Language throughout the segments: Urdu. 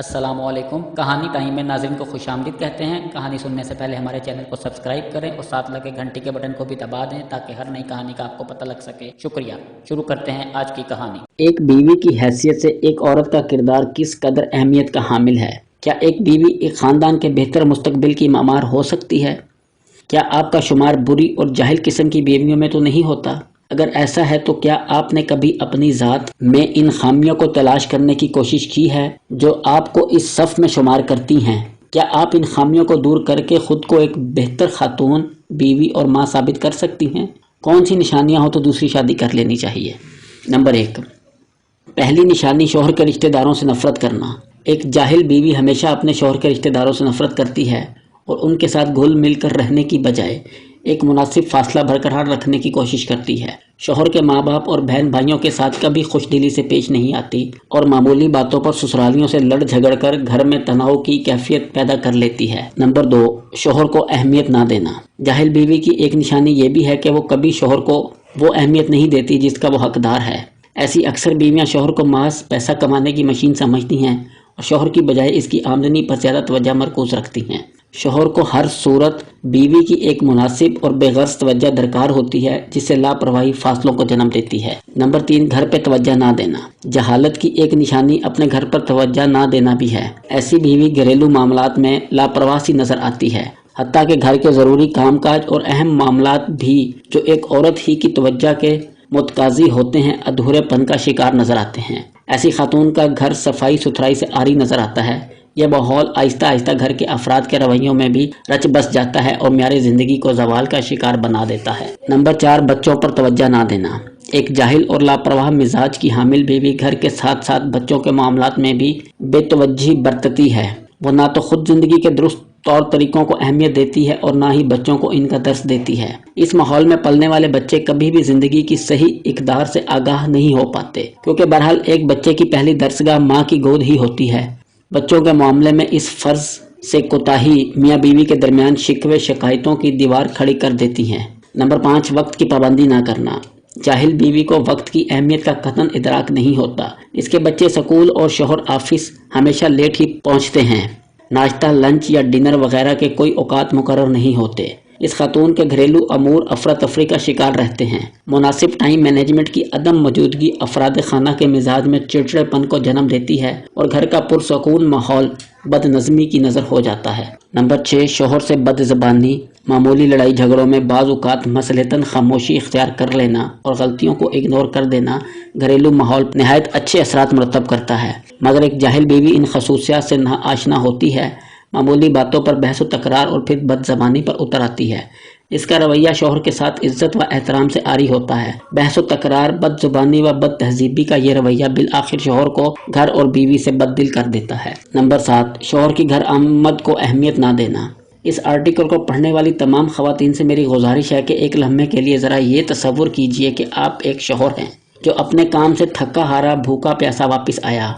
السلام علیکم۔ کہانی ٹائم میں ناظرین کو خوش آمدید کہتے ہیں۔ کہانی سننے سے پہلے ہمارے چینل کو سبسکرائب کریں اور ساتھ لگے گھنٹی کے بٹن کو بھی دبا دیں تاکہ ہر نئی کہانی کا آپ کو پتہ لگ سکے۔ شکریہ۔ شروع کرتے ہیں آج کی کہانی۔ ایک بیوی کی حیثیت سے ایک عورت کا کردار کس قدر اہمیت کا حامل ہے؟ کیا ایک بیوی ایک خاندان کے بہتر مستقبل کی معمار ہو سکتی ہے؟ کیا آپ کا شمار بری اور جاہل قسم کی بیویوں میں تو نہیں ہوتا؟ اگر ایسا ہے تو کیا آپ نے کبھی اپنی ذات میں ان خامیوں کو تلاش کرنے کی کوشش کی ہے جو آپ کو اس صف میں شمار کرتی ہیں؟ کیا آپ ان خامیوں کو دور کر کے خود کو ایک بہتر خاتون، بیوی اور ماں ثابت کر سکتی ہیں؟ کون سی نشانیاں ہو تو دوسری شادی کر لینی چاہیے؟ نمبر 1، پہلی نشانی شوہر کے رشتہ داروں سے نفرت کرنا۔ ایک جاہل بیوی ہمیشہ اپنے شوہر کے رشتہ داروں سے نفرت کرتی ہے اور ان کے ساتھ گھل مل کر رہنے کی بجائے ایک مناسب فاصلہ برقرار رکھنے کی کوشش کرتی ہے۔ شوہر کے ماں باپ اور بہن بھائیوں کے ساتھ کبھی خوش دلی سے پیش نہیں آتی اور معمولی باتوں پر سسرالیوں سے لڑ جھگڑ کر گھر میں تناؤ کی کیفیت پیدا کر لیتی ہے۔ نمبر 2، شوہر کو اہمیت نہ دینا۔ جاہل بیوی کی ایک نشانی یہ بھی ہے کہ وہ کبھی شوہر کو وہ اہمیت نہیں دیتی جس کا وہ حقدار ہے۔ ایسی اکثر بیویاں شوہر کو محض پیسہ کمانے کی مشین سمجھتی ہیں اور شوہر کی بجائے اس کی آمدنی پر زیادہ توجہ مرکوز رکھتی ہیں۔ شوہر کو ہر صورت بیوی کی ایک مناسب اور بے غرض توجہ درکار ہوتی ہے جس سے لاپرواہی فاصلوں کو جنم دیتی ہے۔ نمبر 3، گھر پہ توجہ نہ دینا۔ جہالت کی ایک نشانی اپنے گھر پر توجہ نہ دینا بھی ہے۔ ایسی بیوی گھریلو معاملات میں لاپرواہ سی نظر آتی ہے، حتیٰ کہ گھر کے ضروری کام کاج اور اہم معاملات بھی جو ایک عورت ہی کی توجہ کے متقاضی ہوتے ہیں ادھورے پن کا شکار نظر آتے ہیں۔ ایسی خاتون کا گھر صفائی ستھرائی سے عاری نظر آتا ہے۔ یہ ماحول آہستہ آہستہ گھر کے افراد کے رویوں میں بھی رچ بس جاتا ہے اور معیار زندگی کو زوال کا شکار بنا دیتا ہے۔ نمبر 4، بچوں پر توجہ نہ دینا۔ ایک جاہل اور لاپرواہ مزاج کی حامل بیوی گھر کے ساتھ ساتھ بچوں کے معاملات میں بھی بے توجہی برتتی ہے۔ وہ نہ تو خود زندگی کے درست طور طریقوں کو اہمیت دیتی ہے اور نہ ہی بچوں کو ان کا درس دیتی ہے۔ اس ماحول میں پلنے والے بچے کبھی بھی زندگی کی صحیح اقدار سے آگاہ نہیں ہو پاتے، کیونکہ بہرحال ایک بچے کی پہلی درسگاہ ماں کی گود ہی ہوتی ہے۔ بچوں کے معاملے میں اس فرض سے کوتاہی میاں بیوی کے درمیان شکوے شکایتوں کی دیوار کھڑی کر دیتی ہیں۔ نمبر 5، وقت کی پابندی نہ کرنا۔ جاہل بیوی کو وقت کی اہمیت کا قطعاً ادراک نہیں ہوتا۔ اس کے بچے سکول اور شوہر آفس ہمیشہ لیٹ ہی پہنچتے ہیں۔ ناشتہ، لنچ یا ڈنر وغیرہ کے کوئی اوقات مقرر نہیں ہوتے۔ اس خاتون کے گھریلو امور افراتفری کا شکار رہتے ہیں۔ مناسب ٹائم مینجمنٹ کی عدم موجودگی افراد خانہ کے مزاج میں چڑچڑے پن کو جنم دیتی ہے اور گھر کا پرسکون ماحول بد نظمی کی نظر ہو جاتا ہے۔ نمبر 6، شوہر سے بد زبانی۔ معمولی لڑائی جھگڑوں میں بعض اوقات مصلحتاً خاموشی اختیار کر لینا اور غلطیوں کو اگنور کر دینا گھریلو ماحول پر نہایت اچھے اثرات مرتب کرتا ہے، مگر ایک جاہل بیوی ان خصوصیات سے نہ آشنا ہوتی ہے، معمولی باتوں پر بحث و تکرار اور پھر بد زبانی پر اتر آتی ہے۔ اس کا رویہ شوہر کے ساتھ عزت و احترام سے عاری ہوتا ہے۔ بحث و تکرار، بد زبانی و بد تہذیبی کا یہ رویہ بالآخر شوہر کو گھر اور بیوی سے بد دل کر دیتا ہے۔ نمبر 7، شوہر کی گھر آمد کو اہمیت نہ دینا۔ اس آرٹیکل کو پڑھنے والی تمام خواتین سے میری گزارش ہے کہ ایک لمحے کے لیے ذرا یہ تصور کیجئے کہ آپ ایک شوہر ہیں جو اپنے کام سے تھکا ہارا بھوکا پیاسا واپس آیا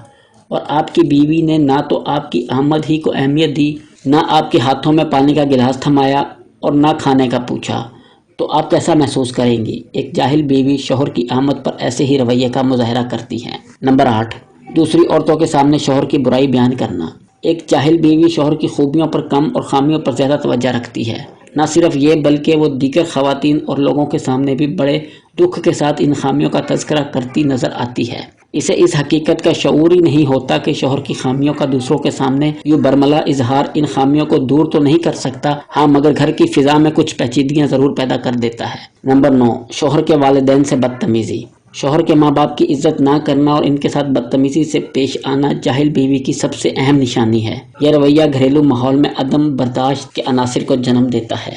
اور آپ کی بیوی نے نہ تو آپ کی آمد ہی کو اہمیت دی، نہ آپ کے ہاتھوں میں پانی کا گلاس تھمایا اور نہ کھانے کا پوچھا، تو آپ کیسا محسوس کریں گی؟ ایک جاہل بیوی شوہر کی آمد پر ایسے ہی رویے کا مظاہرہ کرتی ہے۔ نمبر 8، دوسری عورتوں کے سامنے شوہر کی برائی بیان کرنا۔ ایک جاہل بیوی شوہر کی خوبیوں پر کم اور خامیوں پر زیادہ توجہ رکھتی ہے۔ نہ صرف یہ بلکہ وہ دیگر خواتین اور لوگوں کے سامنے بھی بڑے دکھ کے ساتھ ان خامیوں کا تذکرہ کرتی نظر آتی ہے۔ اسے اس حقیقت کا شعور ہی نہیں ہوتا کہ شوہر کی خامیوں کا دوسروں کے سامنے یوں برملا اظہار ان خامیوں کو دور تو نہیں کر سکتا، ہاں مگر گھر کی فضا میں کچھ پیچیدگیاں ضرور پیدا کر دیتا ہے۔ نمبر 9، شوہر کے والدین سے بدتمیزی۔ شوہر کے ماں باپ کی عزت نہ کرنا اور ان کے ساتھ بدتمیزی سے پیش آنا جاہل بیوی کی سب سے اہم نشانی ہے۔ یہ رویہ گھریلو ماحول میں عدم برداشت کے عناصر کو جنم دیتا ہے۔